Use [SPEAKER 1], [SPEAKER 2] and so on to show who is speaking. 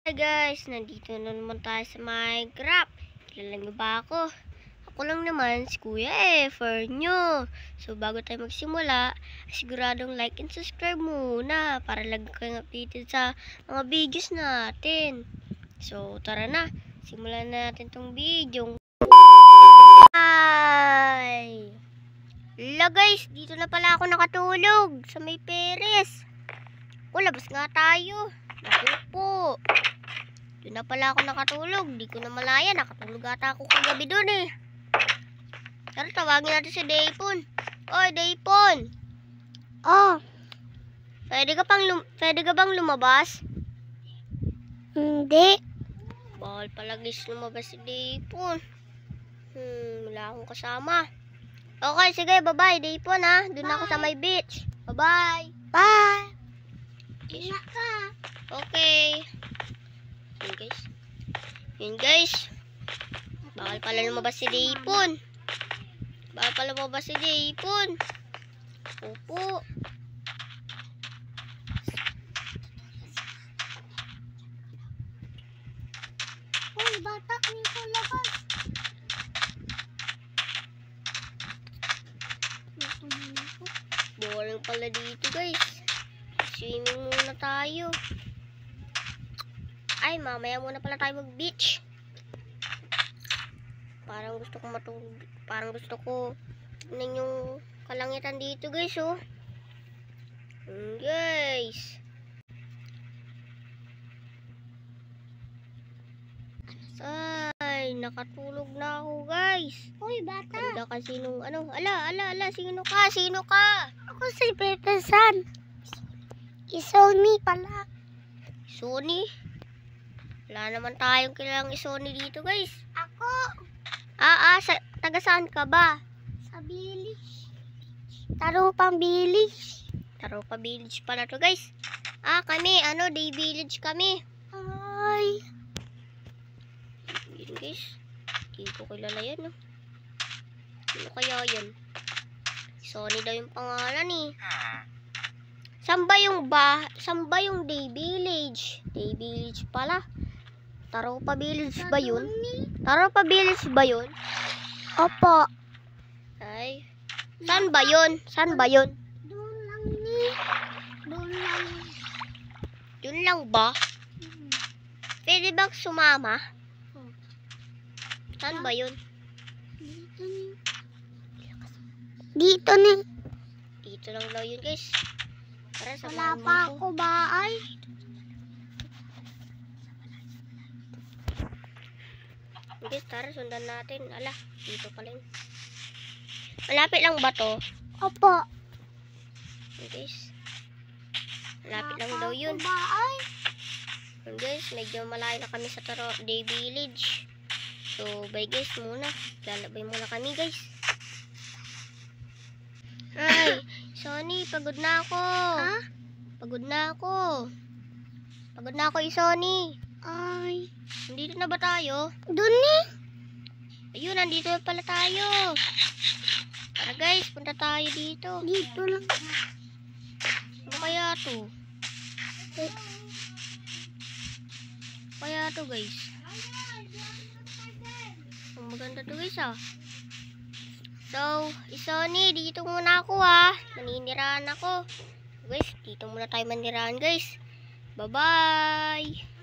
[SPEAKER 1] Hi guys, nandito na naman tayo sa Minecraft. Kilala niyo ba ako? Ako lang naman si Kuya Efer nyo. So bago tayo magsimula, siguradong like and subscribe muna para lagi kayong updated sa mga videos natin. So tara na, simulan na natin tong video. Hi! Hello guys, dito na pala ako nakatulog sa may Perez. Labas nga tayo. Naku po. Doon na pala ako nakatulog. Di ko na malaya. Nakatulog ata ako kagabi doon eh. Tara, tawagin natin si Daypon. Oy, Daypon.
[SPEAKER 2] Oh.
[SPEAKER 1] Pwede ka bang lumabas?
[SPEAKER 2] Hindi.
[SPEAKER 1] Bawal pala guys lumabas si Daypon. Wala akong kasama. Okay, sige, bye-bye Daypon ha. Doon ako sa may beach. Bye-bye.
[SPEAKER 2] Bye.
[SPEAKER 1] Ingat ka. Okay. Yun guys. Bawal pala lumabas si Daypon. Opo.
[SPEAKER 2] Hoy, batak nito labas.
[SPEAKER 1] Boring pala dito guys. Swimming muna tayo. Ay, mamaya muna pala tayo mag-beach. Parang gusto ko matulog. Parang gusto ko tingnan yung kalangitan dito guys oh. Guys. Ay, nakatulog na ako guys.
[SPEAKER 2] Hoy, bata.
[SPEAKER 1] Ganda kasi nung ano. Ala, sino ka?
[SPEAKER 2] Ako si Pepe San. Isoni pala.
[SPEAKER 1] Sony? Wala naman tayong kilalang Sony dito guys.
[SPEAKER 2] Ako.
[SPEAKER 1] Taga saan ka ba?
[SPEAKER 2] Sa village. Tarupang village.
[SPEAKER 1] Taropa Village pala to guys. Kami, Day Village kami.
[SPEAKER 2] Ay.
[SPEAKER 1] Yun guys. Hindi ko kilala yan no. Ano kaya yan? Sony daw yung pangalan eh. Saan ba yung Day Village? Day Village pala. Taropa Village ba yun? Taropa Village ba yun?
[SPEAKER 2] Opo.
[SPEAKER 1] Ay. Saan ba yun?
[SPEAKER 2] Doon lang ni. Doon lang.
[SPEAKER 1] Yun lang ba? Pwede bang sumama? Saan ba yun?
[SPEAKER 2] Dito ni. Dito ni.
[SPEAKER 1] Dito lang daw yun guys. Tara,
[SPEAKER 2] Wala
[SPEAKER 1] samahan mo
[SPEAKER 2] pa
[SPEAKER 1] ako.
[SPEAKER 2] ako baay.
[SPEAKER 1] Guys, tara, sundan natin. Ala, dito pala yun. Malapit lang ba to?
[SPEAKER 2] Opo.
[SPEAKER 1] Guys. Malapit lang daw yun.
[SPEAKER 2] Baay.
[SPEAKER 1] Guys, medyo malayo na kami sa Day Village. So, bye guys muna. Lalabay muna kami guys. Ay, Sony, pagod na ako.
[SPEAKER 2] Ha?
[SPEAKER 1] Pagod na ako, Sony.
[SPEAKER 2] Ay.
[SPEAKER 1] Nandito na ba tayo?
[SPEAKER 2] Doon ni.
[SPEAKER 1] Ayun, nandito na pala tayo. Tara guys, punta tayo dito.
[SPEAKER 2] Dito lang.
[SPEAKER 1] Ano kaya to? Guys? Ang maganda to guys ah. So, Sony, dito muna ako maninirahan ako. Guys, dito muna tayo manirahan guys. Bye-bye!